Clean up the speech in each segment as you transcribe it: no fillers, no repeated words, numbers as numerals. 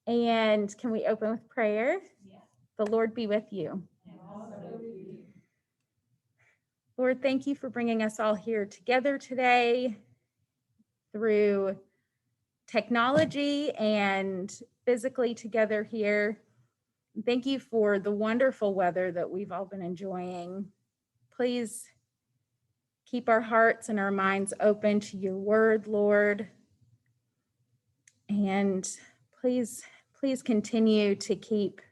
And can we open with prayer? Yeah. The Lord be with you. And also with you. Lord, thank you for bringing us all here together today through technology and physically together here. Thank you for the wonderful weather that we've all been enjoying. Please keep our hearts and our minds open to your word, Lord. And please continue to keep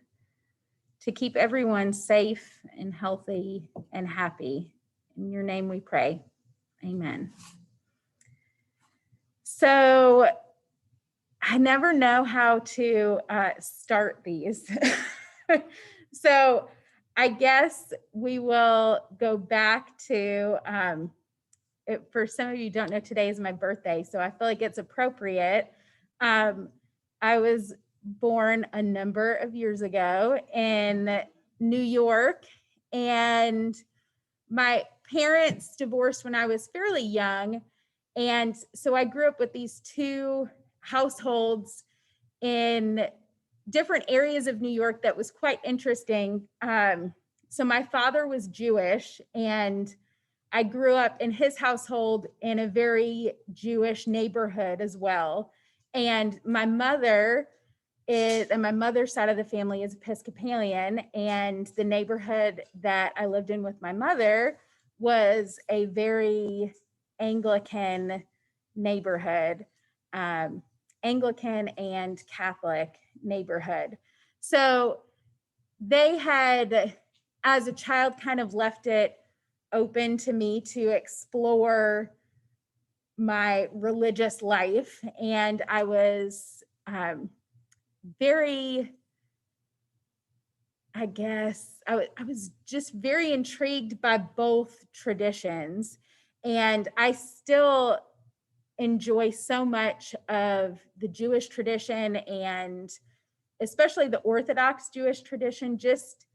everyone safe and healthy and happy. In your name we pray. Amen. So I never know how to start these. So I guess we will go back to, for some of you who don't know, today is my birthday, so I feel like it's appropriate. I was born a number of years ago in New York, and my parents divorced when I was fairly young. And so I grew up with these two households in different areas of New York that was quite interesting. So my father was Jewish, and I grew up in his household in a very Jewish neighborhood as well. And my mother's side of the family is Episcopalian, and the neighborhood that I lived in with my mother was a very Anglican neighborhood, Anglican and Catholic neighborhood. So they had, as a child, kind of left it open to me to explore my religious life. And I was very, I guess, I was just very intrigued by both traditions. And I still enjoy so much of the Jewish tradition, and especially the Orthodox Jewish tradition, just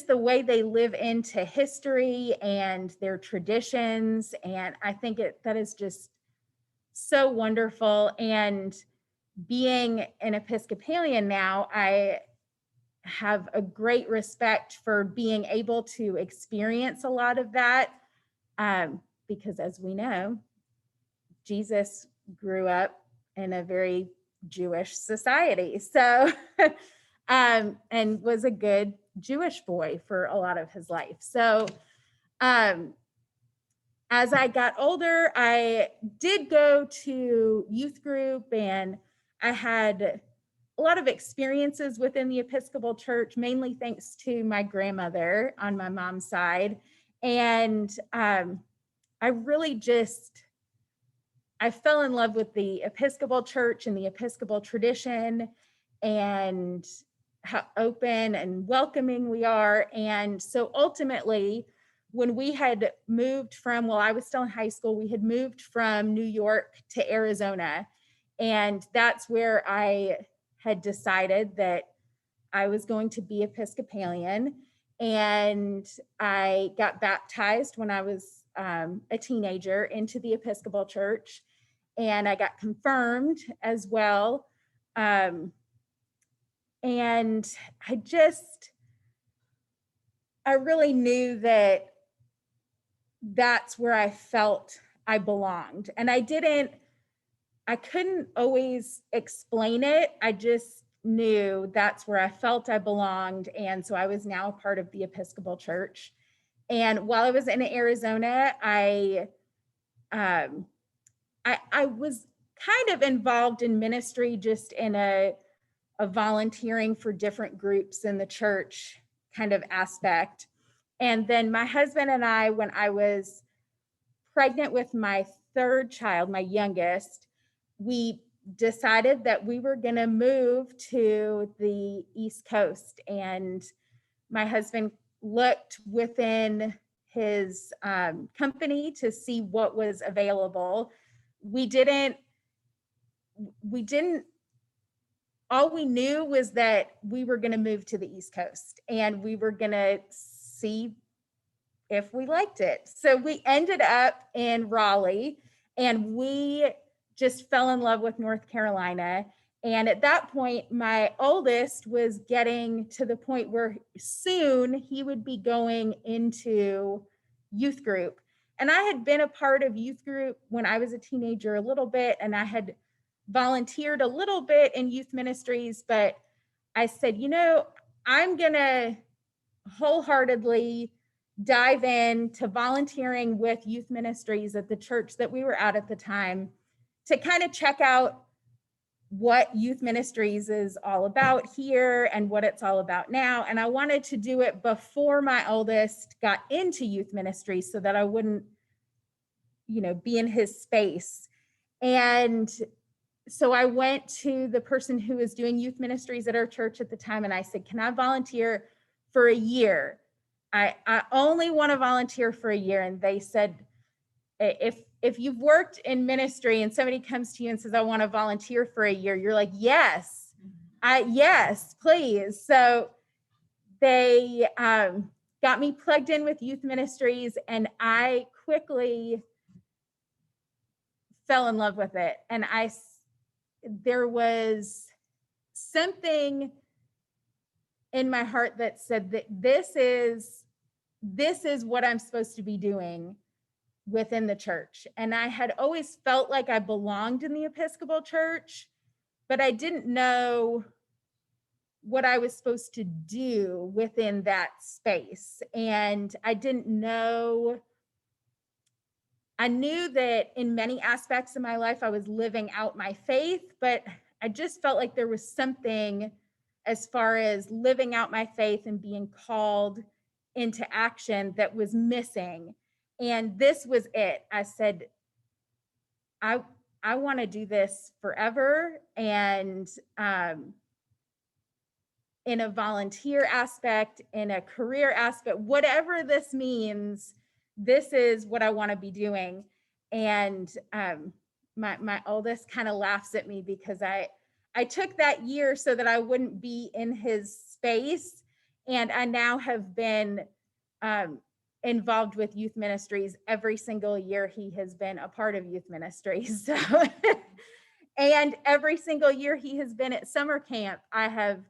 the way they live into history and their traditions. And I think that is just so wonderful. And being an Episcopalian now, I have a great respect for being able to experience a lot of that, because as we know, Jesus grew up in a very Jewish society. So, and was a good Jewish boy for a lot of his life. So, as I got older, I did go to youth group, and I had a lot of experiences within the Episcopal Church, mainly thanks to my grandmother on my mom's side. And I really I fell in love with the Episcopal Church and the Episcopal tradition, and how open and welcoming we are. And so ultimately, when we had moved from, while I was still in high school, we had moved from New York to Arizona. And that's where I had decided that I was going to be Episcopalian. And I got baptized when I was a teenager into the Episcopal Church, and I got confirmed as well. And I really knew that that's where I felt I belonged. And I couldn't always explain it. I just knew that's where I felt I belonged. And so I was now a part of the Episcopal Church. And while I was in Arizona, I was kind of involved in ministry, just in a volunteering for different groups in the church kind of aspect. And then my husband and I, when I was pregnant with my third child, my youngest, we decided that we were going to move to the East Coast. And my husband looked within his company to see what was available. We didn't, all we knew was that we were going to move to the East Coast, and we were going to see if we liked it. So we ended up in Raleigh, and we just fell in love with North Carolina. And at that point, my oldest was getting to the point where soon he would be going into youth group. And I had been a part of youth group when I was a teenager a little bit, and I had volunteered a little bit in youth ministries, but I said, I'm going to wholeheartedly dive into volunteering with youth ministries at the church that we were at the time to kind of check out what youth ministries is all about here and what it's all about now. And I wanted to do it before my oldest got into youth ministry so that I wouldn't, be in his space. And so I went to the person who was doing youth ministries at our church at the time, and I said, can I volunteer for a year? I only want to volunteer for a year. And they said, if you've worked in ministry and somebody comes to you and says, I want to volunteer for a year, you're like, yes, please. So they got me plugged in with youth ministries, and I quickly fell in love with it. And there was something in my heart that said that this is what I'm supposed to be doing within the church. And I had always felt like I belonged in the Episcopal Church, but I didn't know what I was supposed to do within that space. And I didn't know, I knew that in many aspects of my life, I was living out my faith, but I just felt like there was something as far as living out my faith and being called into action that was missing. And this was it. I said, I want to do this forever. And in a volunteer aspect, in a career aspect, whatever this means, this is what I want to be doing. And my oldest kind of laughs at me because I took that year so that I wouldn't be in his space. And I now have been involved with youth ministries every single year he has been a part of youth ministries. So, and every single year he has been at summer camp, I have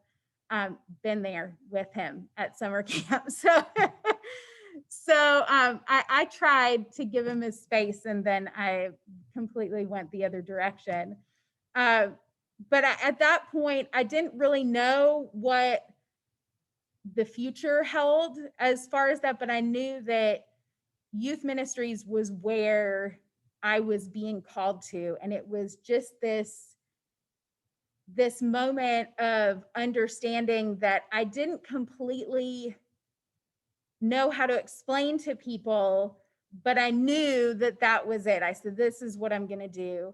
been there with him at summer camp. So I tried to give him his space, and then I completely went the other direction. But at that point, I didn't really know what the future held as far as that, but I knew that youth ministries was where I was being called to. And it was just this moment of understanding that I didn't completely know how to explain to people, but I knew that that was it. I said, this is what I'm going to do.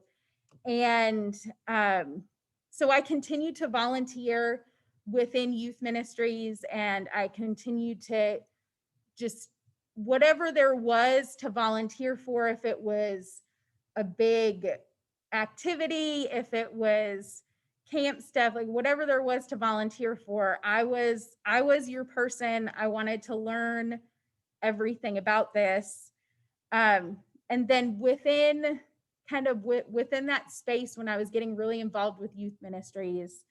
And so I continued to volunteer within youth ministries, and I continued to just whatever there was to volunteer for, if it was a big activity, if it was camp stuff, like whatever there was to volunteer for, I was your person. I wanted to learn everything about this. And then within that space, when I was getting really involved with youth ministries,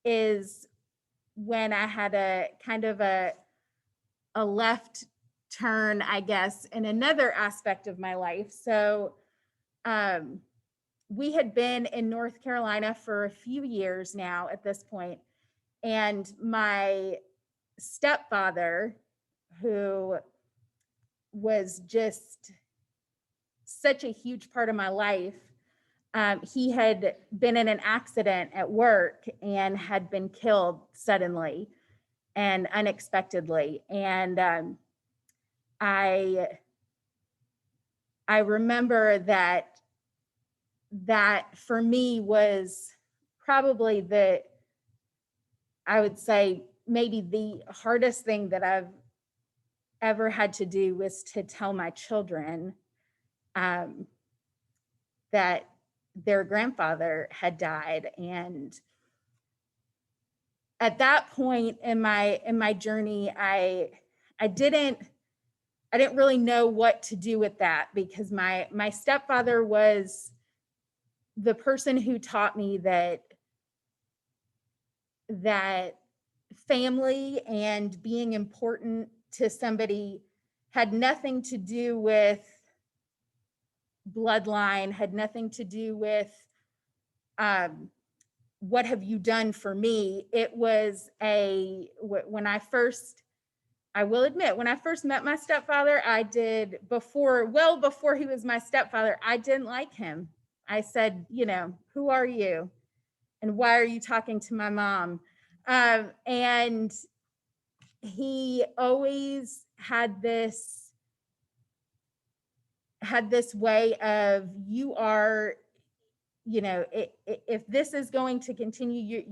is when I had a kind of a left turn, I guess, in another aspect of my life. So we had been in North Carolina for a few years now at this point, and my stepfather, who was just such a huge part of my life, he had been in an accident at work and had been killed suddenly and unexpectedly. And I remember that for me was probably I would say maybe the hardest thing that I've ever had to do was to tell my children that their grandfather had died. And at that point in my journey, I didn't really know what to do with that, because my stepfather was the person who taught me that family and being important to somebody had nothing to do with bloodline, had nothing to do with um, what have you done for me. It was when I will admit, when I first met my stepfather, well before he was my stepfather, I didn't like him. I said, who are you? And why are you talking to my mom? And he always had this way of, you are, if this is going to continue,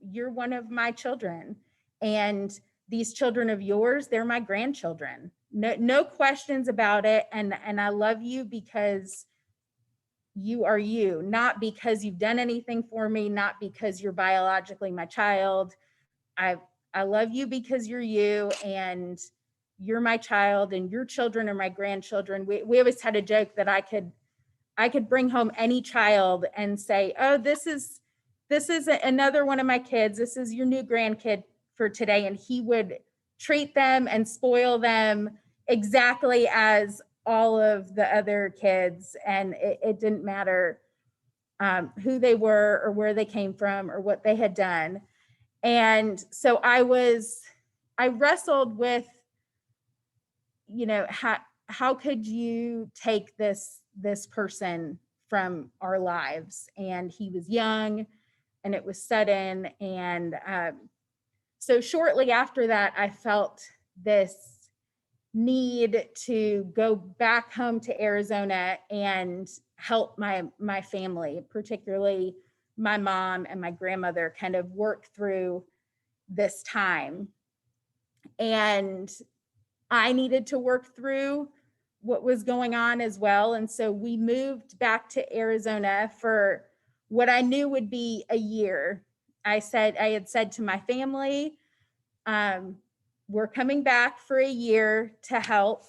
you're one of my children, and these children of yours, they're my grandchildren. No questions about it. And I love you because you are you, not because you've done anything for me, not because you're biologically my child. I love you because you're you, and you're my child, and your children are my grandchildren. We always had a joke that I could bring home any child and say, oh, this is another one of my kids. This is your new grandkid for today. And he would treat them and spoil them exactly as all of the other kids. And it didn't matter who they were or where they came from or what they had done. And so I wrestled with, how could you take this person from our lives? And he was young, and it was sudden. And so shortly after that, I felt this need to go back home to Arizona and help my family, particularly my mom and my grandmother, kind of work through this time. And I needed to work through what was going on as well. And so we moved back to Arizona for what I knew would be a year. I had said to my family, we're coming back for a year to help.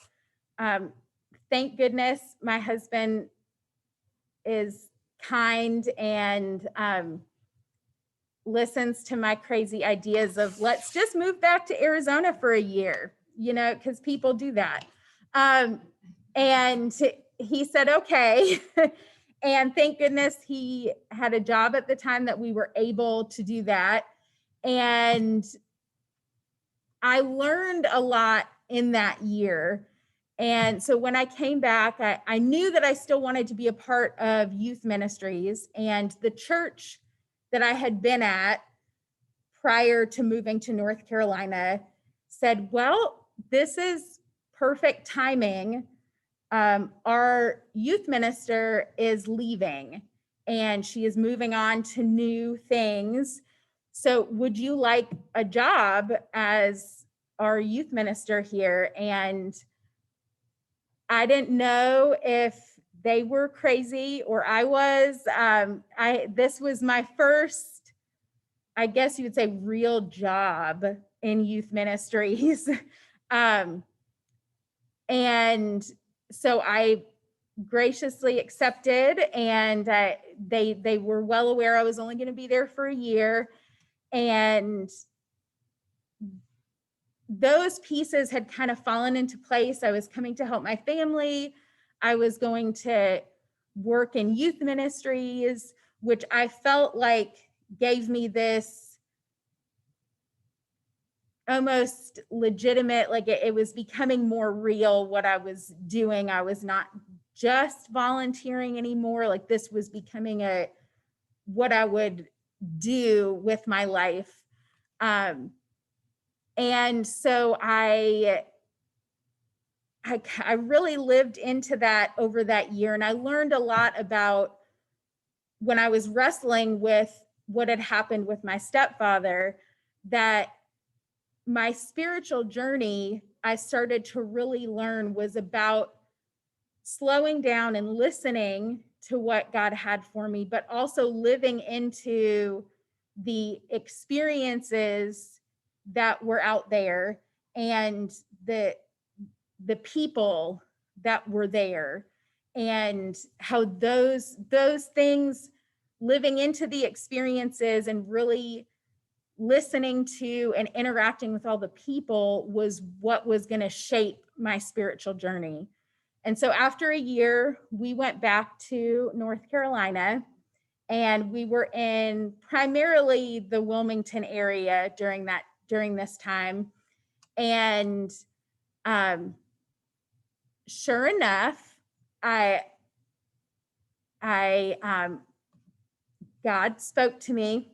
Thank goodness my husband is kind and listens to my crazy ideas of, let's just move back to Arizona for a year, because people do that. And he said, okay. And thank goodness he had a job at the time that we were able to do that. And I learned a lot in that year. And so when I came back, I knew that I still wanted to be a part of youth ministries. And the church that I had been at prior to moving to North Carolina said, well, this is perfect timing. Our youth minister is leaving and she is moving on to new things. So would you like a job as our youth minister here? And I didn't know if they were crazy or I was. This was my first, I guess you would say, real job in youth ministries. And so I graciously accepted, and they were well aware I was only going to be there for a year. And those pieces had kind of fallen into place. I was coming to help my family. I was going to work in youth ministries, which I felt like gave me this almost legitimate, like it was becoming more real what I was doing. I was not just volunteering anymore. Like this was becoming what I would do with my life. And so I really lived into that over that year. And I learned a lot about, when I was wrestling with what had happened with my stepfather, that my spiritual journey, I started to really learn, was about slowing down and listening to what God had for me, but also living into the experiences that were out there and the people that were there, and how those things living into the experiences and really listening to and interacting with all the people was what was going to shape my spiritual journey. And so after a year, we went back to North Carolina, and we were in primarily the Wilmington area during this time. And sure enough, God spoke to me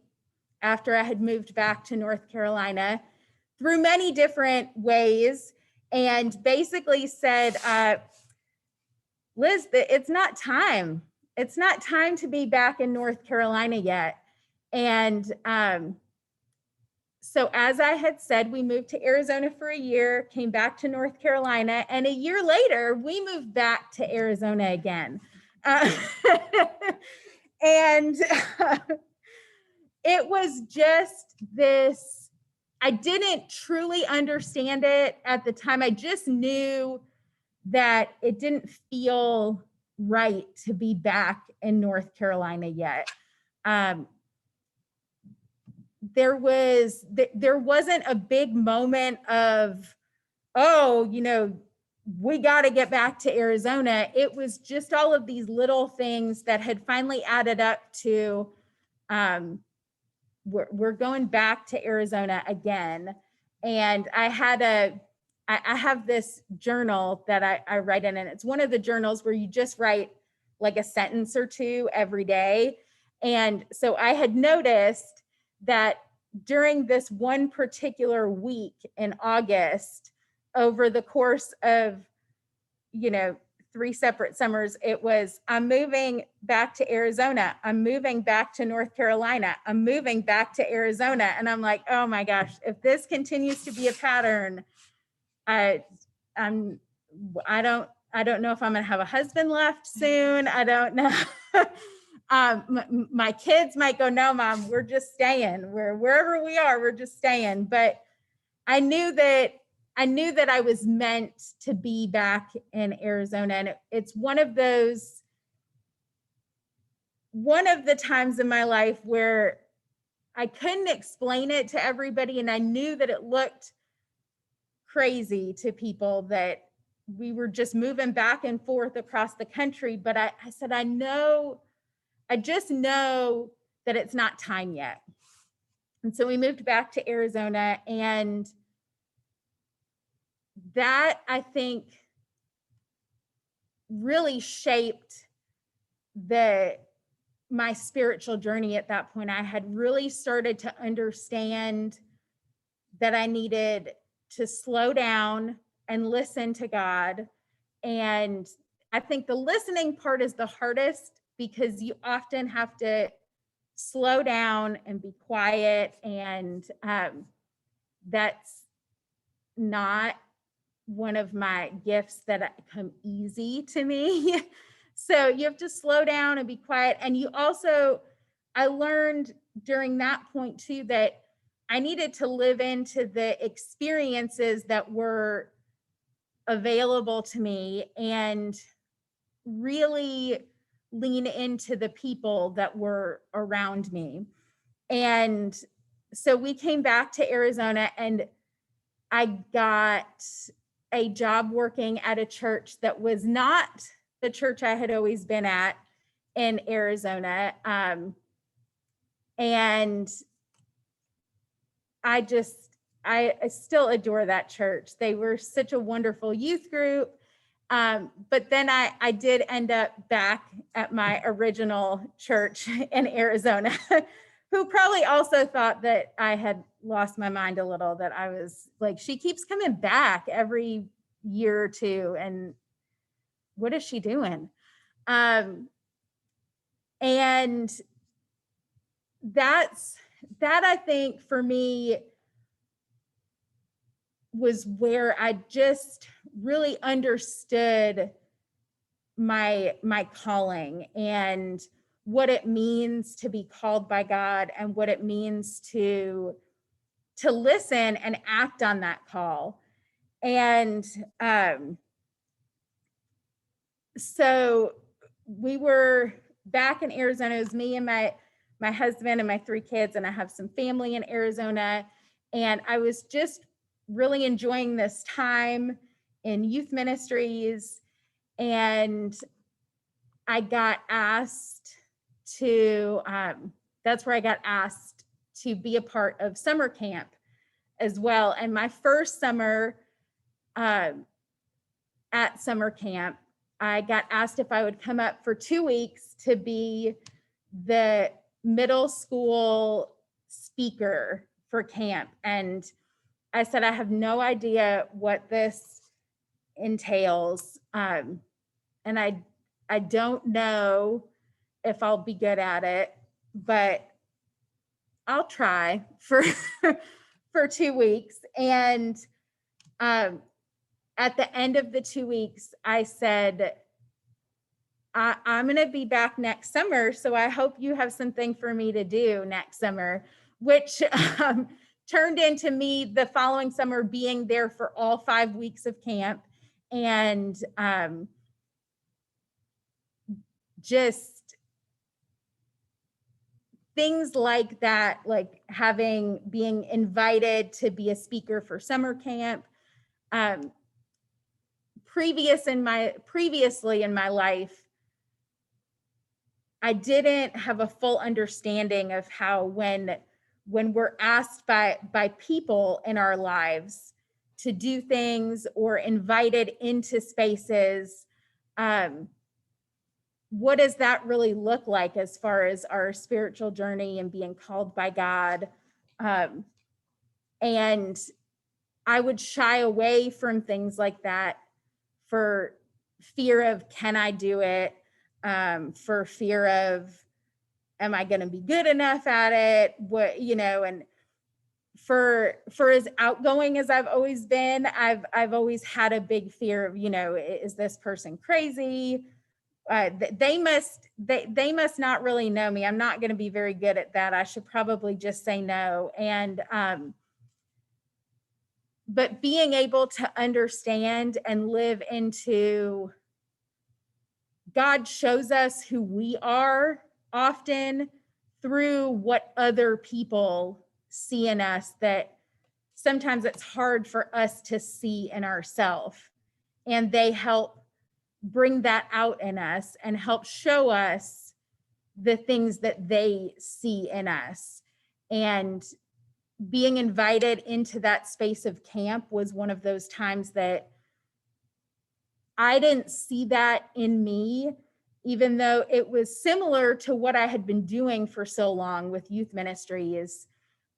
after I had moved back to North Carolina through many different ways, and basically said, Liz, it's not time. It's not time to be back in North Carolina yet. And so as I had said, we moved to Arizona for a year, came back to North Carolina, and a year later, we moved back to Arizona again. And it was just this, I didn't truly understand it at the time. I just knew that it didn't feel right to be back in North Carolina yet. There wasn't a big moment of, oh, we got to get back to Arizona. It was just all of these little things that had finally added up to, we're going back to Arizona again. And I have this journal that I write in, and it's one of the journals where you just write like a sentence or two every day. And so I had noticed that during this one particular week in August, over the course of, 3 separate summers, it was, I'm moving back to Arizona. I'm moving back to North Carolina. I'm moving back to Arizona. And I'm like, oh my gosh, if this continues to be a pattern, I don't know if I'm going to have a husband left soon. I don't know. My kids might go, no, Mom, we're just staying. Wherever we are, we're just staying. But I knew that I was meant to be back in Arizona. And it's one of the times in my life where I couldn't explain it to everybody. And I knew that it looked crazy to people that we were just moving back and forth across the country. But I said, I just know that it's not time yet. And so we moved back to Arizona, and that, I think, really shaped my spiritual journey at that point. I had really started to understand that I needed to slow down and listen to God. And I think the listening part is the hardest, because you often have to slow down and be quiet. And that's not one of my gifts that come easy to me. So you have to slow down and be quiet. And I learned during that point too, that I needed to live into the experiences that were available to me and really lean into the people that were around me. And so we came back to Arizona, and I got a job working at a church that was not the church I had always been at in Arizona. And I still adore that church. They were such a wonderful youth group. But then I did end up back at my original church in Arizona, who probably also thought that I had lost my mind a little, that I was like, she keeps coming back every year or two, and what is she doing? And that I think for me was where I just really understood my calling and what it means to be called by God, and what it means to listen and act on that call. And so we were back in Arizona. It was me and my husband and my 3 kids, and I have some family in Arizona. And I was just really enjoying this time in youth ministries. And I got asked to, that's where I got asked to be a part of summer camp as well. And my first summer at summer camp, I got asked if I would come up for 2 weeks to be the middle school speaker for camp. And I said, I have no idea what this entails. And I don't know if I'll be good at it, but I'll try for for 2 weeks. And at the end of the 2 weeks, I said, I'm going to be back next summer, so I hope you have something for me to do next summer, which turned into me the following summer being there for all 5 weeks of camp. And just things like that, like being invited to be a speaker for summer camp. Previously in my life, I didn't have a full understanding of how when we're asked by people in our lives to do things or invited into spaces, what does that really look like as far as our spiritual journey and being called by God? And I would shy away from things like that for fear of, can I do it? For fear of, am I going to be good enough at it? What, and for as outgoing as I've always been, I've always had a big fear of, is this person crazy? They must not really know me. I'm not going to be very good at that. I should probably just say no. And but being able to understand and live into, God shows us who we are often through what other people see in us that sometimes it's hard for us to see in ourselves. And they help bring that out in us and help show us the things that they see in us. And being invited into that space of camp was one of those times that I didn't see that in me, even though it was similar to what I had been doing for so long with youth ministries.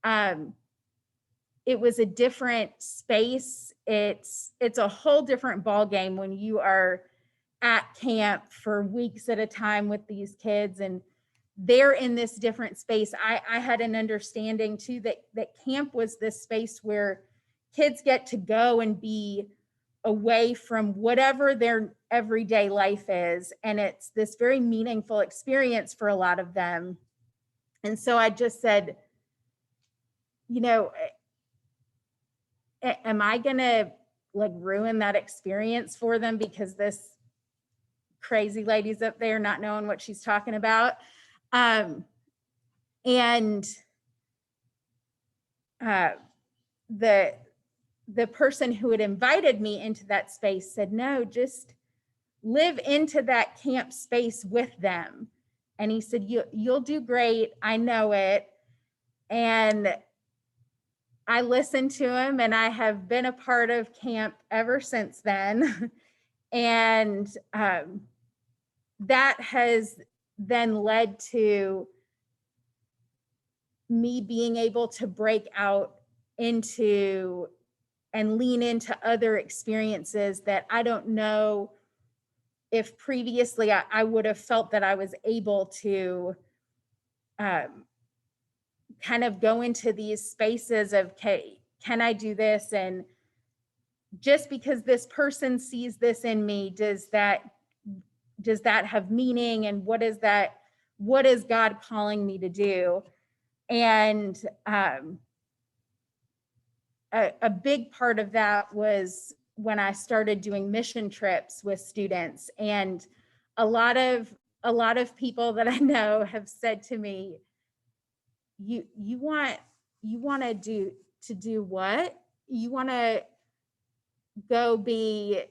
It was a different space. It's a whole different ballgame when you are at camp for weeks at a time with these kids and they're in this different space. I had an understanding too that camp was this space where kids get to go and be away from whatever their everyday life is. And it's this very meaningful experience for a lot of them. And so I just said, am I going to ruin that experience for them because this crazy lady's up there not knowing what she's talking about? And the person who had invited me into that space said, no, just live into that camp space with them. And he said, you'll do great. I know it. And I listened to him, and I have been a part of camp ever since then. And that has then led to me being able to break out into and lean into other experiences that I don't know if previously I would have felt that I was able to kind of go into these spaces of, can I do this? And just because this person sees this in me, does that have meaning? And what is God calling me to do? And a big part of that was when I started doing mission trips with students. And a lot of people that I know have said to me, you want to do what? You want to go be,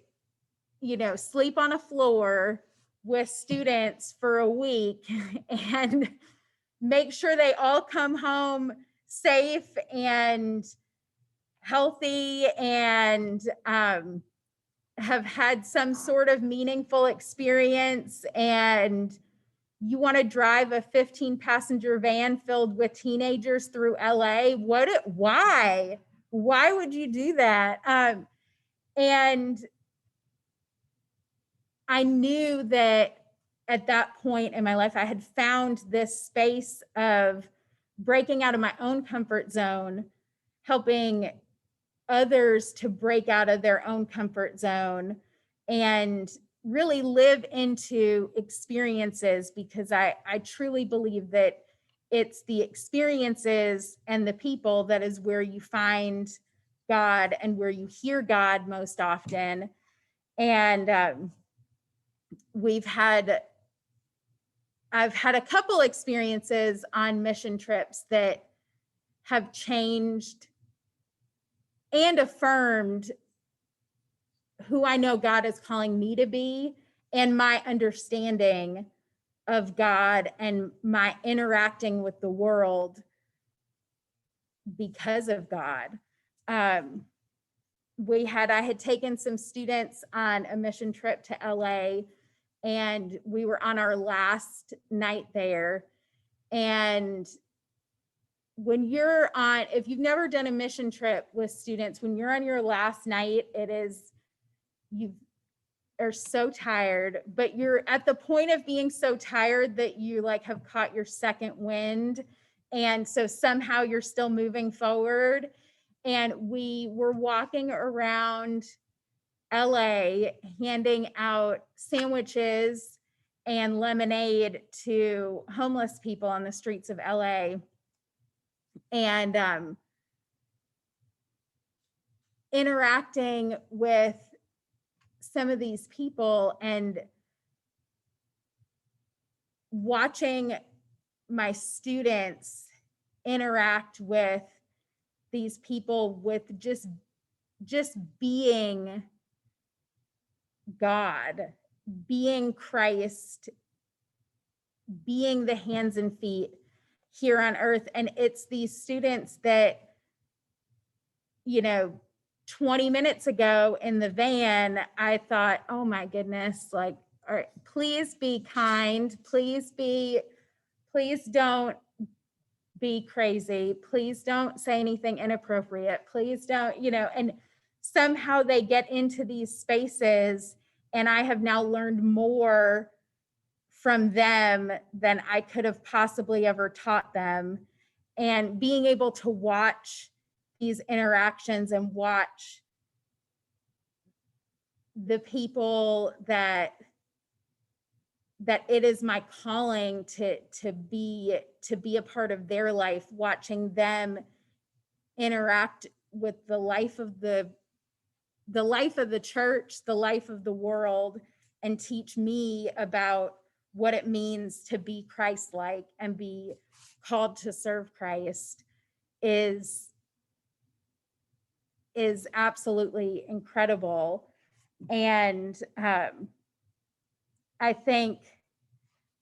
sleep on a floor with students for a week and make sure they all come home safe and healthy and have had some sort of meaningful experience, and you want to drive a 15-passenger van filled with teenagers through LA? Why would you do that? And I knew that at that point in my life, I had found this space of breaking out of my own comfort zone, helping others to break out of their own comfort zone and really live into experiences, because I truly believe that it's the experiences and the people that is where you find God and where you hear God most often. And I've had a couple experiences on mission trips that have changed and affirmed who I know God is calling me to be, and my understanding of God and my interacting with the world because of God. I had taken some students on a mission trip to LA, and we were on our last night there. And if you've never done a mission trip with students, when you're on your last night, you are so tired, but you're at the point of being so tired that you have caught your second wind. And so somehow you're still moving forward. And we were walking around LA handing out sandwiches and lemonade to homeless people on the streets of LA. And interacting with some of these people and watching my students interact with these people with just being God, being Christ, being the hands and feet here on earth. And it's these students that, 20 minutes ago in the van, I thought, oh my goodness, all right, please be kind. Please don't be crazy. Please don't say anything inappropriate. Please don't, and somehow they get into these spaces, and I have now learned more from them than I could have possibly ever taught them. And being able to watch these interactions and watch the people that it is my calling to be a part of their life, watching them interact with the life of the church, the life of the world, and teach me about what it means to be Christ-like and be called to serve Christ is absolutely incredible. And I think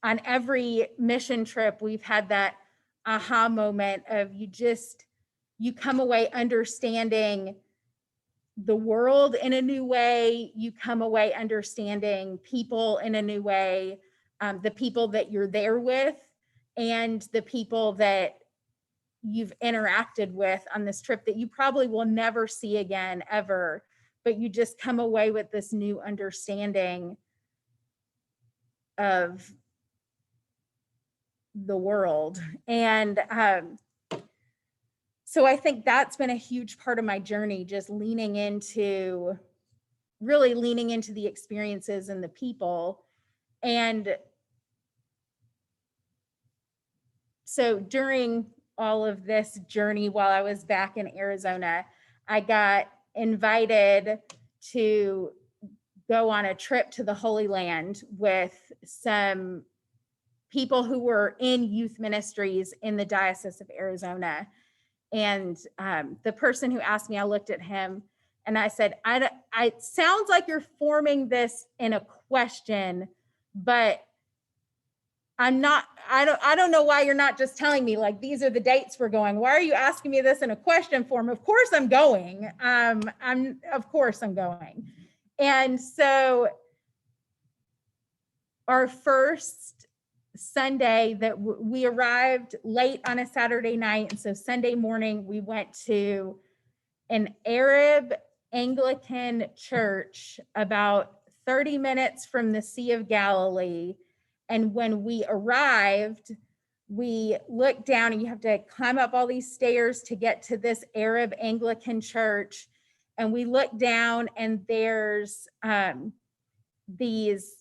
on every mission trip, we've had that aha moment of you come away understanding the world in a new way. You come away understanding people in a new way, the people that you're there with and the people that you've interacted with on this trip that you probably will never see again ever, but you just come away with this new understanding of the world. And so I think that's been a huge part of my journey, just really leaning into the experiences and the people. And so during all of this journey while I was back in Arizona, I got invited to go on a trip to the Holy Land with some people who were in youth ministries in the Diocese of Arizona. And the person who asked me, I looked at him and I said, it sounds like you're forming this in a question, but I don't know why you're not just telling me, like, these are the dates we're going. Why are you asking me this in a question form? Of course I'm going. Of course I'm going. And so our first Sunday that we arrived late on a Saturday night. And so Sunday morning, we went to an Arab Anglican church about 30 minutes from the Sea of Galilee. And when we arrived, we looked down, and you have to climb up all these stairs to get to this Arab Anglican church. And we looked down, and there's these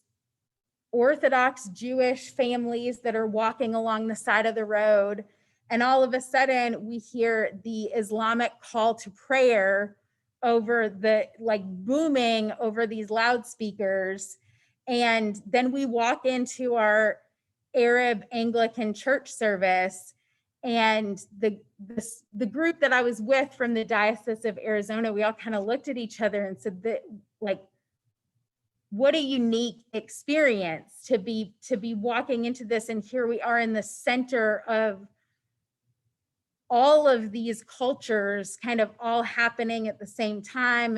Orthodox Jewish families that are walking along the side of the road. And all of a sudden we hear the Islamic call to prayer over the, like, booming over these loudspeakers. And then we walk into our Arab Anglican church service, and the group that I was with from the Diocese of Arizona, we all kind of looked at each other and said that, like, what a unique experience to be walking into this. And here we are in the center of all of these cultures kind of all happening at the same time,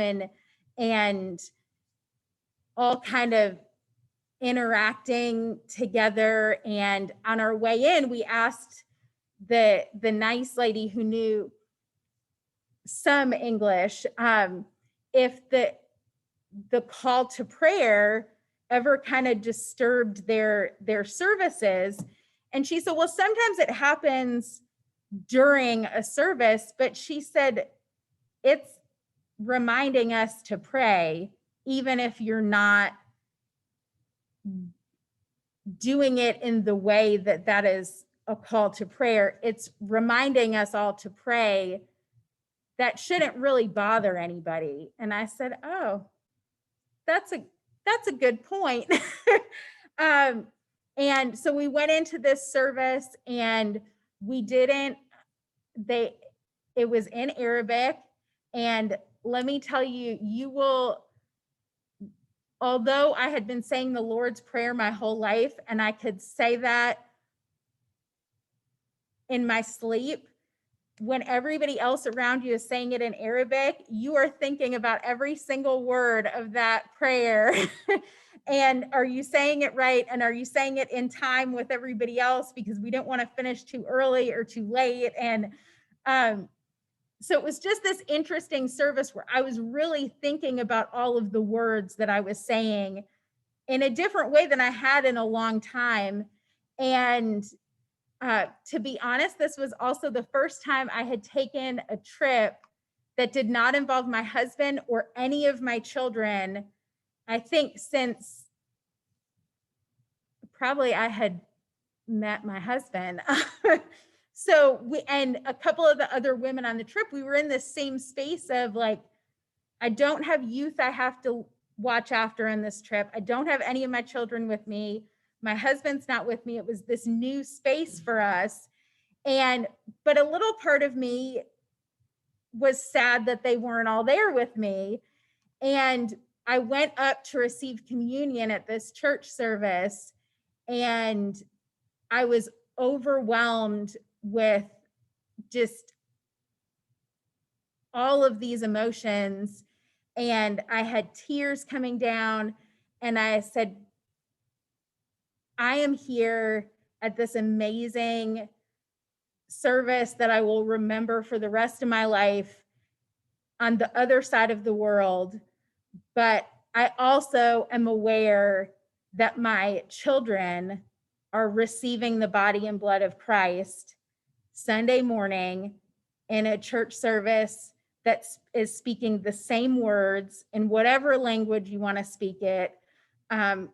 and all kind of interacting together. And on our way in, we asked the nice lady who knew some English, if the call to prayer ever kind of disturbed their services. And she said, well, sometimes it happens during a service, but she said, it's reminding us to pray, even if you're not doing it in the way that is a call to prayer. It's reminding us all to pray. That shouldn't really bother anybody. And I said, oh, that's a good point. And so we went into this service, and it was in Arabic. And let me tell you, although I had been saying the Lord's Prayer my whole life, and I could say that in my sleep, when everybody else around you is saying it in Arabic, you are thinking about every single word of that prayer. And are you saying it right? And are you saying it in time with everybody else? Because we don't want to finish too early or too late. And so it was just this interesting service where I was really thinking about all of the words that I was saying in a different way than I had in a long time. And to be honest, this was also the first time I had taken a trip that did not involve my husband or any of my children, I think, since probably I had met my husband. So and a couple of the other women on the trip, we were in this same space of, like, I don't have youth I have to watch after on this trip. I don't have any of my children with me. My husband's not with me. It was this new space for us. But a little part of me was sad that they weren't all there with me. And I went up to receive communion at this church service, and I was overwhelmed with just all of these emotions. And I had tears coming down, and I said, I am here at this amazing service that I will remember for the rest of my life on the other side of the world. But I also am aware that my children are receiving the body and blood of Christ Sunday morning in a church service that is speaking the same words in whatever language you want to speak it. And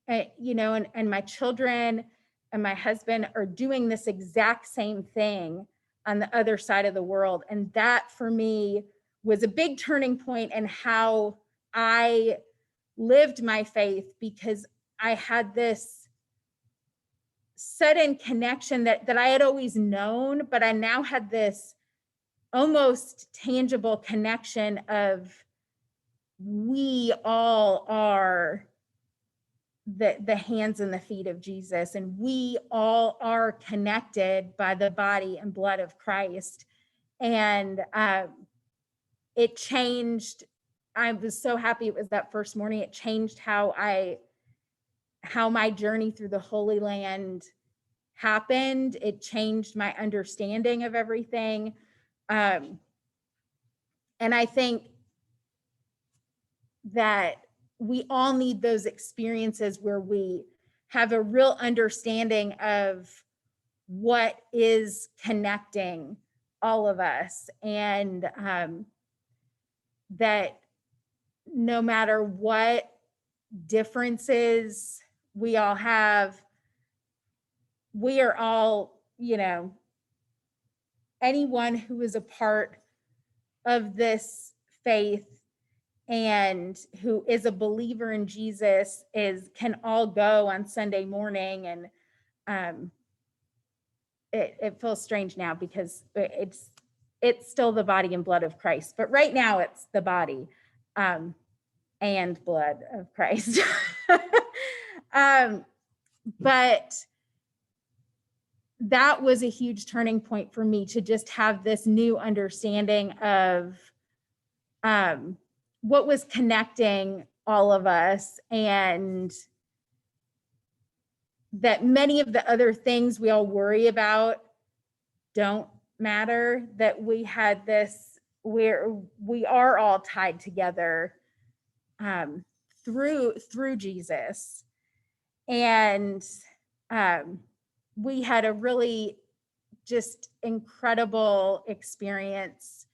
my children and my husband are doing this exact same thing on the other side of the world. And that for me was a big turning point in how I lived my faith, because I had this sudden connection that I had always known, but I now had this almost tangible connection of we all are the hands and the feet of Jesus, and we all are connected by the body and blood of Christ. And it changed. I was so happy it was that first morning. It changed how my journey through the Holy Land happened. It changed my understanding of everything. And I think that we all need those experiences where we have a real understanding of what is connecting all of us, and that no matter what differences we all have, we are all, anyone who is a part of this faith and who is a believer in Jesus can all go on Sunday morning. And it feels strange now because it's still the body and blood of Christ, but right now it's the body and blood of Christ. But that was a huge turning point for me, to just have this new understanding of what was connecting all of us, and that many of the other things we all worry about don't matter, that we had this, where we are all tied together through Jesus. And we had a really just incredible experience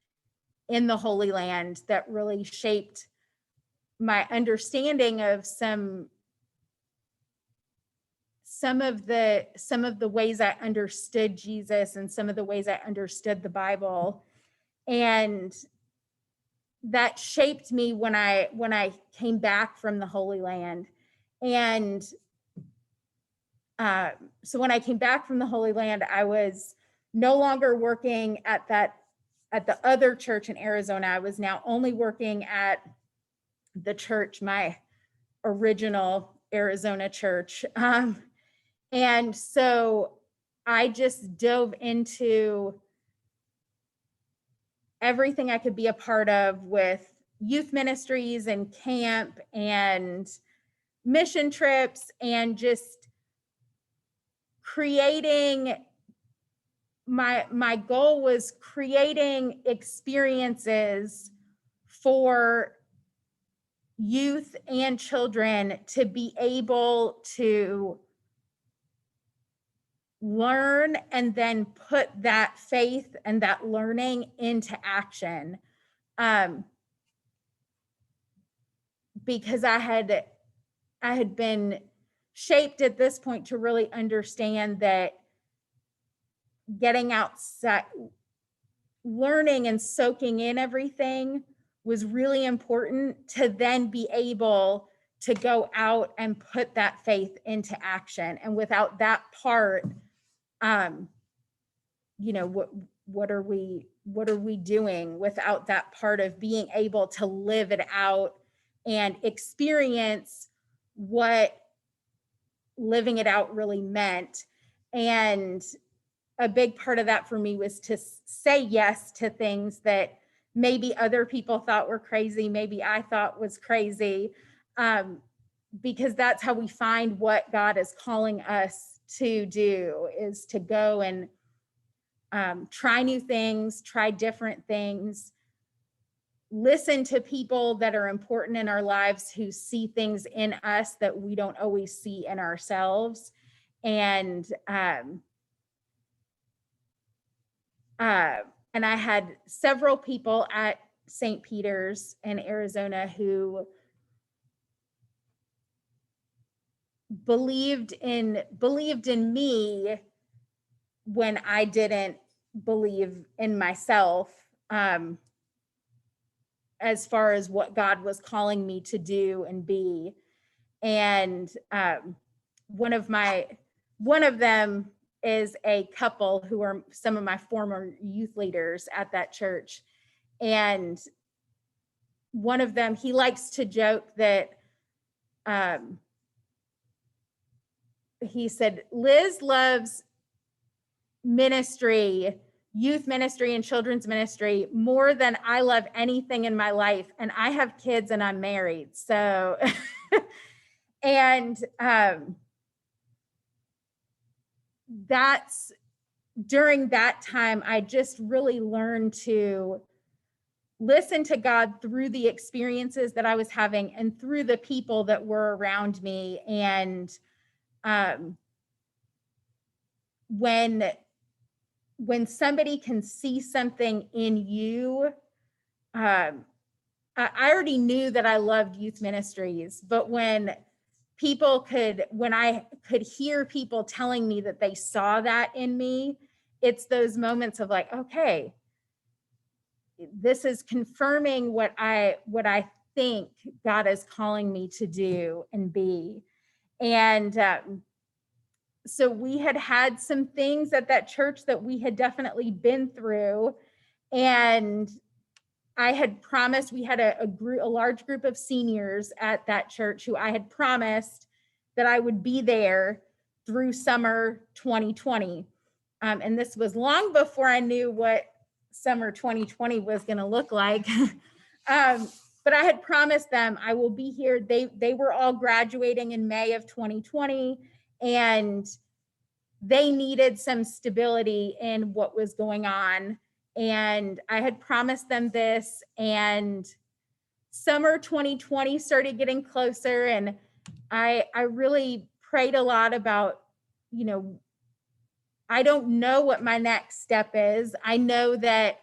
in the Holy Land that really shaped my understanding of some of the ways I understood Jesus and some of the ways I understood the Bible. And that shaped me when I came back from the Holy Land. And so when I came back from the Holy Land, I was no longer working at the other church in Arizona. I was now only working at the church, my original Arizona church. And so I just dove into everything I could be a part of, with youth ministries and camp and mission trips, and just creating, my goal was creating experiences for youth and children to be able to learn and then put that faith and that learning into action. Because I had been shaped at this point to really understand that getting outside, learning and soaking in everything was really important, to then be able to go out and put that faith into action. And without that part, what are we doing without that part of being able to live it out and experience what living it out really meant? And a big part of that for me was to say yes to things that maybe other people thought were crazy, maybe I thought was crazy, because that's how we find what God is calling us to do, is to go and try new things, try different things, listen to people that are important in our lives, who see things in us that we don't always see in ourselves. And I had several people at St. Peter's in Arizona who believed in me when I didn't believe in myself, as far as what God was calling me to do and be. And one of my one of them is a couple who are some of my former youth leaders at that church. And one of them, he likes to joke that he said, Liz loves ministry, youth ministry and children's ministry more than I love anything in my life. And I have kids and I'm married. So, and that's during that time, I just really learned to listen to God through the experiences that I was having and through the people that were around me. And when somebody can see something in you, I already knew that I loved youth ministries, but when I could hear people telling me that they saw that in me, it's those moments of like, okay, this is confirming what I think God is calling me to do and be. And so we had some things at that church that we had definitely been through. And I had promised, we had a large group of seniors at that church who I had promised that I would be there through summer 2020. And this was long before I knew what summer 2020 was going to look like. But I had promised them I will be here. They were all graduating in May of 2020, and they needed some stability in what was going on. And I had promised them this, and summer 2020 started getting closer, and I really prayed a lot about, I don't know what my next step is. I know that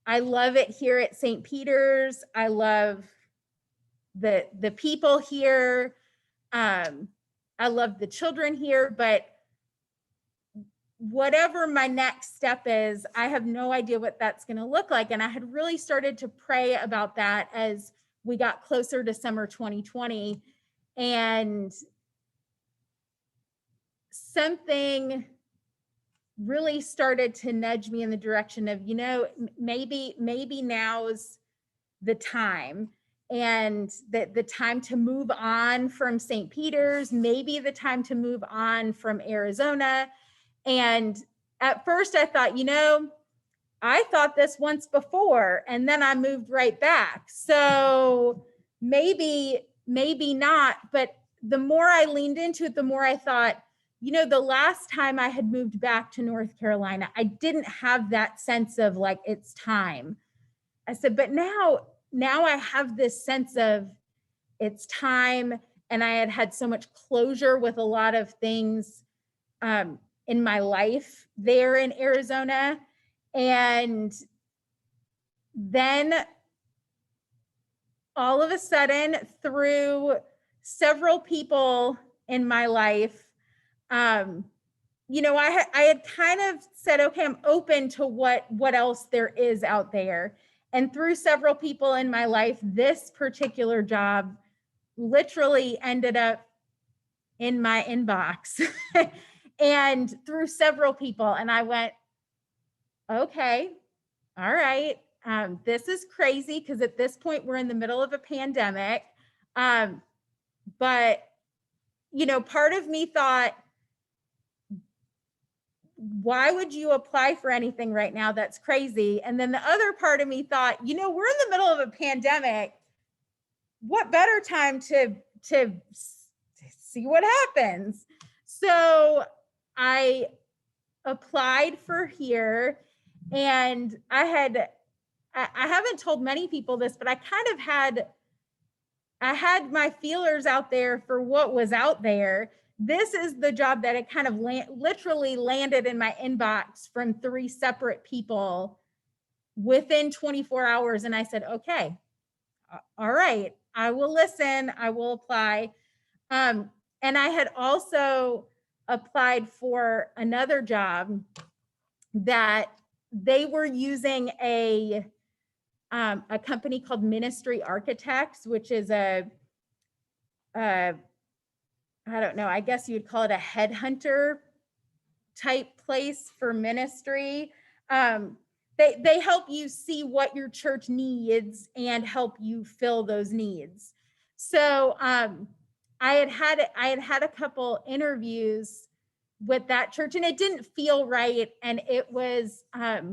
I love it here at St. Peter's. I love the people here. I love the children here, but whatever my next step is, I have no idea what that's going to look like. And I had really started to pray about that as we got closer to summer 2020. And something really started to nudge me in the direction of, maybe now's the time, and that the time to move on from St. Peter's, maybe the time to move on from Arizona. And at first I thought, I thought this once before, and then I moved right back. So maybe not. But the more I leaned into it, the more I thought, the last time I had moved back to North Carolina, I didn't have that sense of like, it's time. I said, but now I have this sense of it's time. And I had so much closure with a lot of things in my life there in Arizona. And then all of a sudden, through several people in my life, I had kind of said, okay, I'm open to what else there is out there. And through several people in my life, this particular job literally ended up in my inbox and through several people. And I went, okay, all right. This is crazy because at this point we're in the middle of a pandemic. But, part of me thought, why would you apply for anything right now? That's crazy. And then the other part of me thought, we're in the middle of a pandemic. What better time to see what happens? So I applied for here, and I haven't told many people this, but I had my feelers out there for what was out there. This is the job that it kind of literally landed in my inbox from 3 separate people within 24 hours. And I said, okay, all right, I will listen, I will apply. And I had also applied for another job that they were using a company called Ministry Architects, which is I don't know, I guess you'd call it a headhunter type place for ministry. They help you see what your church needs and help you fill those needs. So I had a couple interviews with that church, and it didn't feel right. And it was a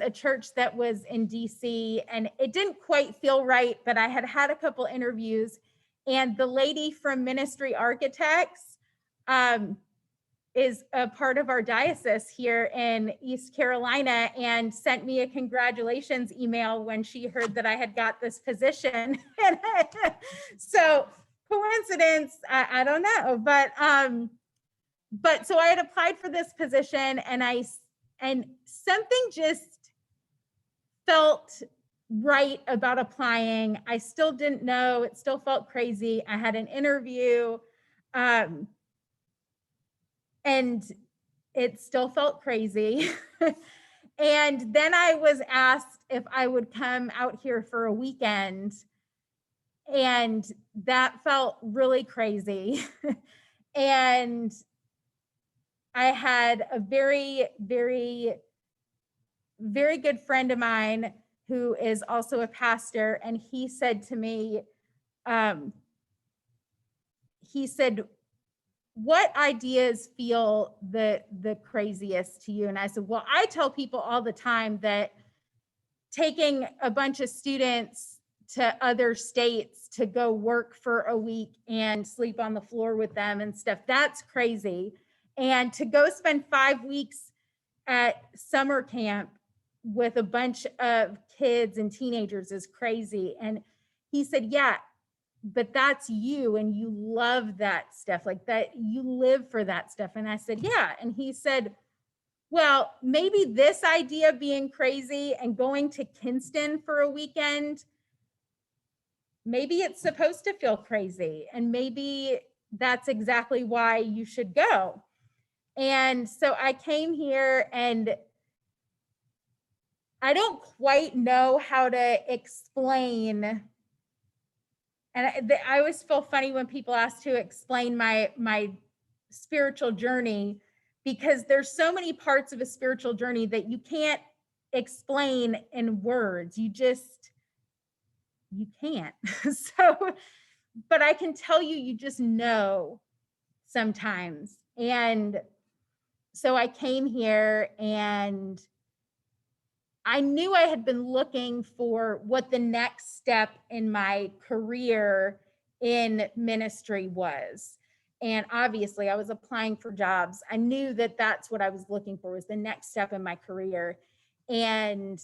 church that was in DC, and it didn't quite feel right. But I had a couple interviews, and the lady from Ministry Architects is a part of our diocese here in East Carolina, and sent me a congratulations email when she heard that I had got this position. So coincidence, I don't know, but so I had applied for this position, and something just felt right about applying. I still didn't know, it still felt crazy. I had an interview, and it still felt crazy. And then I was asked if I would come out here for a weekend, and that felt really crazy. And I had a very, very, very good friend of mine who is also a pastor, and he said to me, he said, what ideas feel the craziest to you? And I said, well, I tell people all the time that taking a bunch of students to other states to go work for a week and sleep on the floor with them and stuff, that's crazy. And to go spend 5 weeks at summer camp with a bunch of kids and teenagers is crazy. And he said, yeah, but that's you, and you love that stuff, like that, you live for that stuff. And I said, yeah. And he said, well, maybe this idea being crazy and going to Kinston for a weekend, maybe it's supposed to feel crazy, and maybe that's exactly why you should go. And so I came here, and I don't quite know how to explain. And I always feel funny when people ask to explain my spiritual journey, because there's so many parts of a spiritual journey that you can't explain in words. You can't. So, but I can tell you, you just know sometimes. And so I came here, and I knew I had been looking for what the next step in my career in ministry was. And obviously I was applying for jobs. I knew that that's what I was looking for, was the next step in my career. And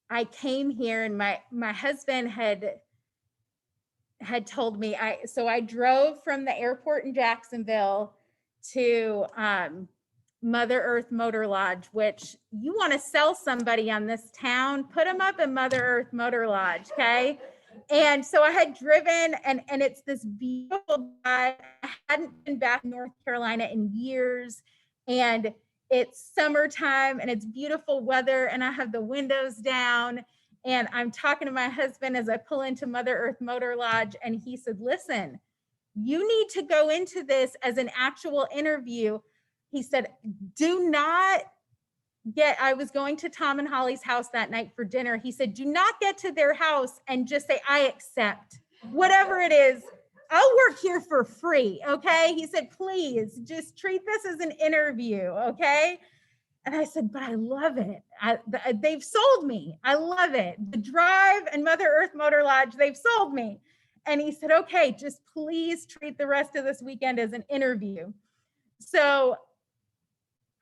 I came here, and my husband had told me, so I drove from the airport in Jacksonville to Mother Earth Motor Lodge, which you want to sell somebody on this town, put them up in Mother Earth Motor Lodge, okay? And so I had driven, and it's this beautiful drive. I hadn't been back in North Carolina in years, and it's summertime, and it's beautiful weather, and I have the windows down, and I'm talking to my husband as I pull into Mother Earth Motor Lodge, and he said, listen, you need to go into this as an actual interview. He said, do not I was going to Tom and Holly's house that night for dinner. He said, do not get to their house and just say, I accept whatever it is. I'll work here for free. Okay. He said, please just treat this as an interview. Okay. And I said, but I love it. They've sold me. I love it. The drive and Mother Earth Motor Lodge, they've sold me. And he said, okay, just please treat the rest of this weekend as an interview. So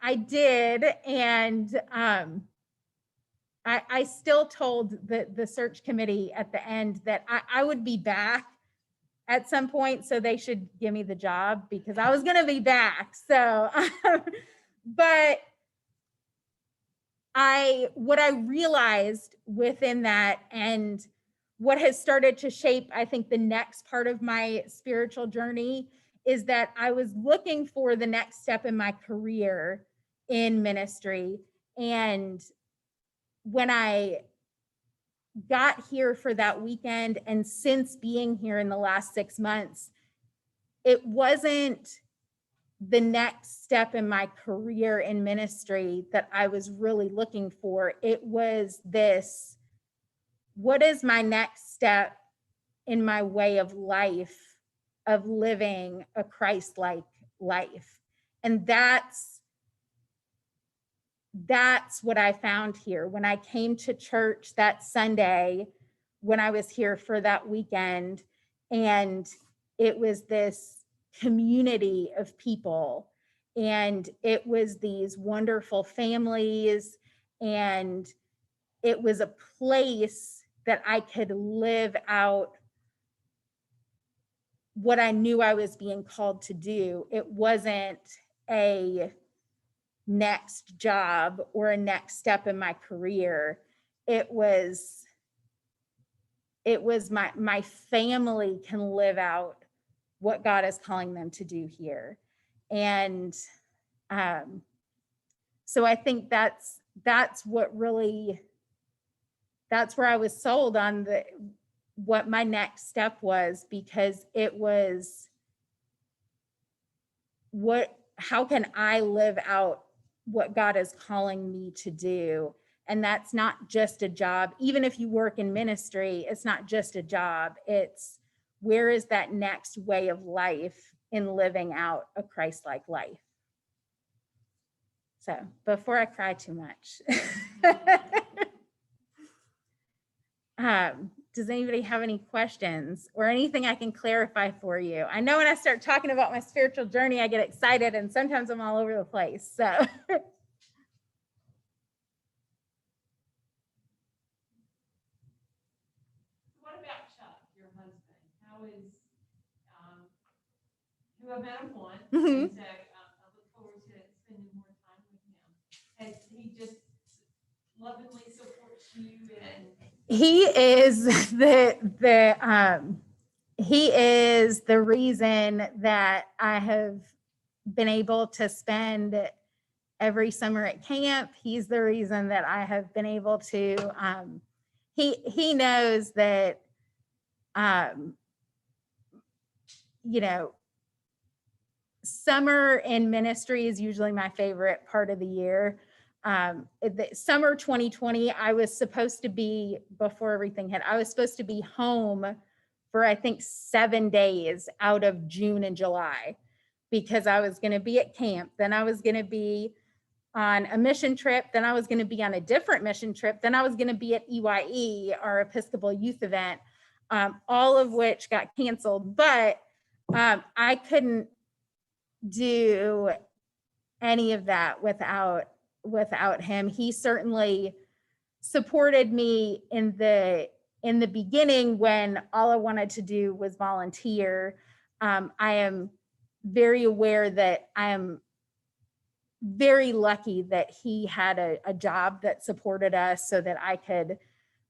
I did, and I still told the search committee at the end that I would be back at some point, so they should give me the job, because I was going to be back. So, but what I realized within that, and what has started to shape, I think, the next part of my spiritual journey, is that I was looking for the next step in my career in ministry. And when I got here for that weekend, and since being here in the last 6 months, it wasn't the next step in my career in ministry that I was really looking for. It was this, what is my next step in my way of life, of living a Christ-like life? And that's what I found here. When I came to church that Sunday, when I was here for that weekend, and it was this community of people, and it was these wonderful families, and it was a place that I could live out what I knew I was being called to do. It wasn't a next job or a next step in my career. It was my family can live out what God is calling them to do here. And so I think that's what really, that's where I was sold on what my next step was, because it was how can I live out what God is calling me to do? And that's not just a job. Even if you work in ministry, it's not just a job. It's, where is that next way of life in living out a Christ-like life? So before I cry too much, does anybody have any questions or anything I can clarify for you? I know when I start talking about my spiritual journey, I get excited, and sometimes I'm all over the place. So. What about Chuck, your husband? How is, who I've met him once, and so I look forward to spending more time with him. Has he just lovingly supports you? And he is he is the reason that I have been able to spend every summer at camp. He's the reason that I have been able to, he knows that, you know, summer in ministry is usually my favorite part of the year. The summer 2020, I was supposed to be, before everything hit, I was supposed to be home for, I think, 7 days out of June and July, because I was going to be at camp. Then I was going to be on a mission trip. Then I was going to be on a different mission trip. Then I was going to be at EYE, our Episcopal youth event, all of which got canceled. But I couldn't do any of that without him. He certainly supported me in the beginning when all I wanted to do was volunteer. I am very aware that I am very lucky that he had a job that supported us so that I could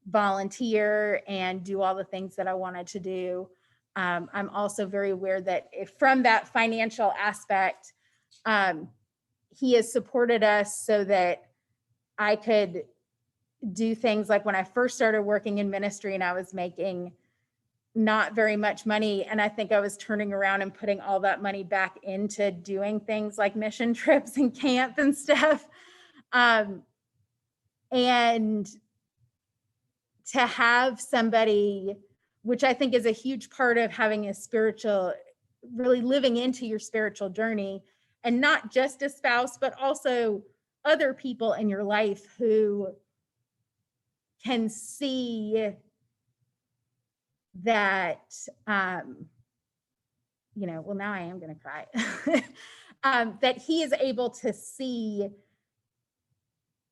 volunteer and do all the things that I wanted to do. I'm also very aware that from that financial aspect, he has supported us so that I could do things like when I first started working in ministry and I was making not very much money. And I think I was turning around and putting all that money back into doing things like mission trips and camp and stuff. And to have somebody, which I think is a huge part of having a spiritual, really living into your spiritual journey, and not just a spouse, but also other people in your life who can see that, well, now I am going to cry, that he is able to see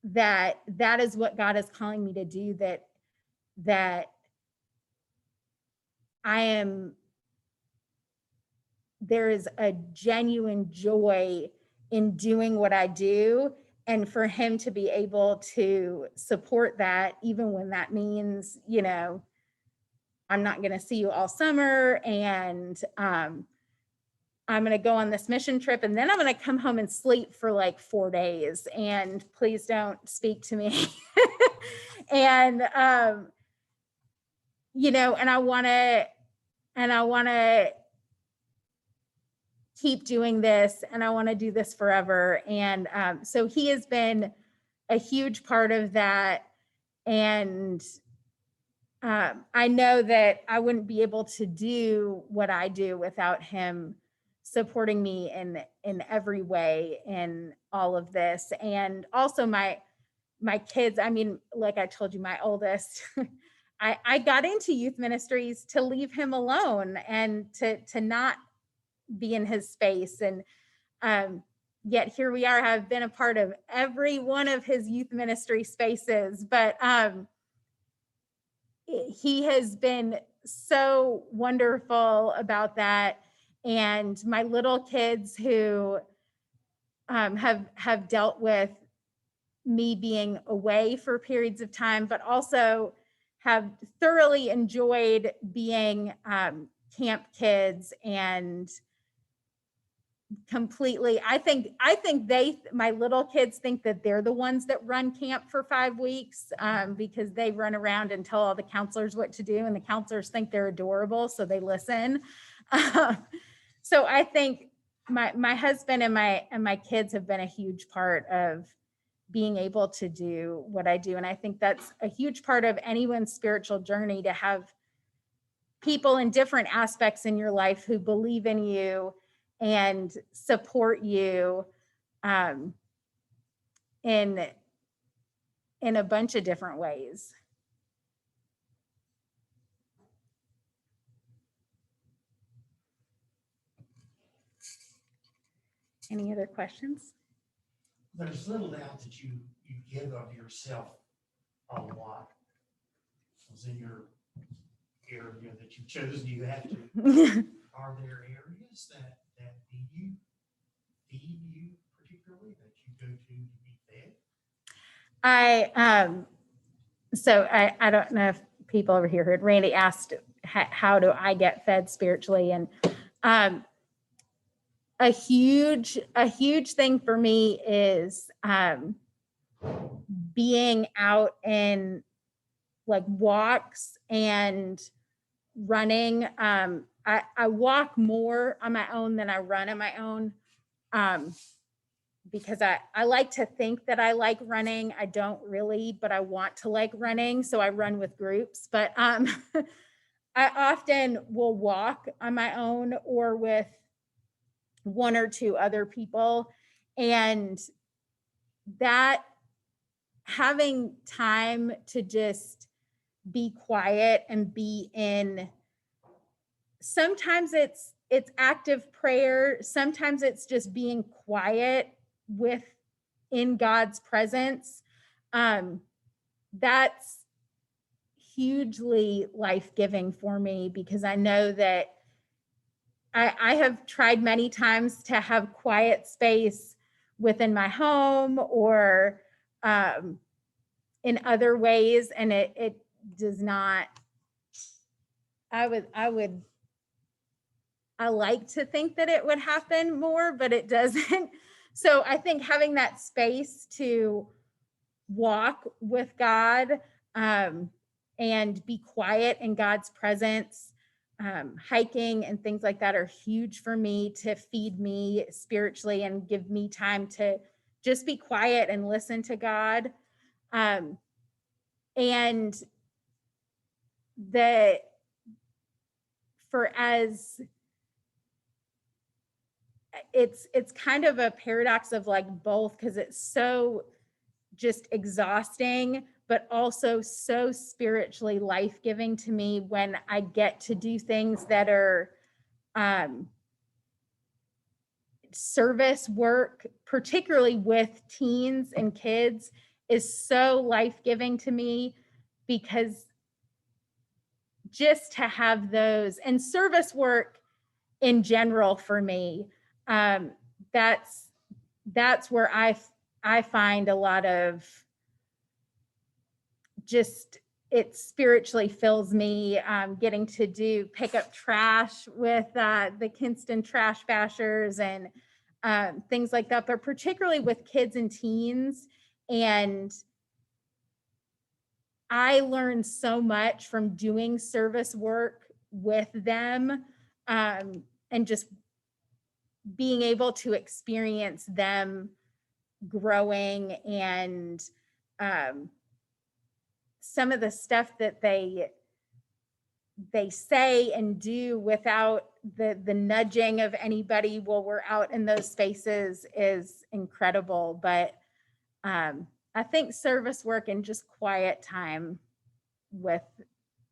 that that is what God is calling me to do, that there is a genuine joy in doing what I do, and for him to be able to support that, even when that means, I'm not going to see you all summer, and I'm going to go on this mission trip, and then I'm going to come home and sleep for like 4 days, and please don't speak to me. And and I want to keep doing this, and I want to do this forever. And so he has been a huge part of that. And I know that I wouldn't be able to do what I do without him supporting me in every way in all of this. And also my kids, I mean, like I told you, my oldest, I got into youth ministries to leave him alone and to not be in his space. And yet here we are. I've been a part of every one of his youth ministry spaces, but he has been so wonderful about that. And my little kids who have dealt with me being away for periods of time, but also have thoroughly enjoyed being camp kids. And completely, I think my little kids think that they're the ones that run camp for 5 weeks, because they run around and tell all the counselors what to do, and the counselors think they're adorable, so they listen. So I think my husband and my kids have been a huge part of being able to do what I do. And I think that's a huge part of anyone's spiritual journey, to have people in different aspects in your life who believe in you and support you in a bunch of different ways. Any other questions? There's little doubt that you give of yourself a lot. Was in your area that you chose, you have to. Are there areas that feed you particularly, that you go to be fed? I don't know if people over here heard Randy asked, how do I get fed spiritually? And a huge thing for me is being out in like walks and running. I walk more on my own than I run on my own, because I like to think that I like running. I don't really, but I want to like running, so I run with groups. But I often will walk on my own or with one or two other people. And that, having time to just be quiet and be in, sometimes it's active prayer, sometimes it's just being quiet in God's presence. That's hugely life-giving for me, because I know that I have tried many times to have quiet space within my home or in other ways, and it does not. I like to think that it would happen more, but it doesn't. So I think having that space to walk with God and be quiet in God's presence, hiking and things like that, are huge for me to feed me spiritually and give me time to just be quiet and listen to God. And it's kind of a paradox of like both, because it's so just exhausting, but also so spiritually life-giving to me when I get to do things that are service work, particularly with teens and kids, is so life-giving to me, because just to have those, and service work in general for me, that's where I find a lot of just, it spiritually fills me, getting to pick up trash with the Kinston trash bashers and things like that, but particularly with kids and teens. And I learned so much from doing service work with them, and just being able to experience them growing, and some of the stuff that they say and do without the nudging of anybody while we're out in those spaces is incredible. But I think service work and just quiet time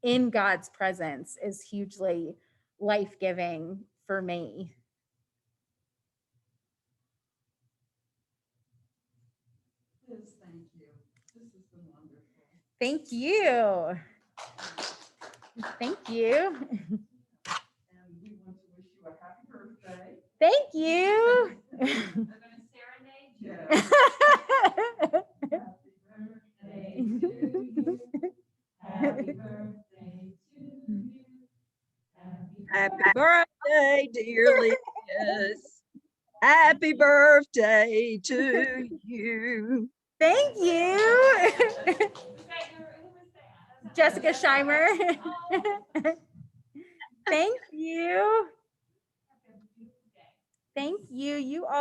in God's presence is hugely life-giving for me. Liz, thank you. This has been wonderful. Thank you. Thank you. And we want to wish you a happy birthday. Thank you. They're gonna serenade you. Yeah. Happy birthday to you. Happy birthday, dear Liz. Happy birthday to you. Thank you. Was that who was that? Jessica Scheimer. Oh, Thank you. have a beautiful day. Thank you. You all.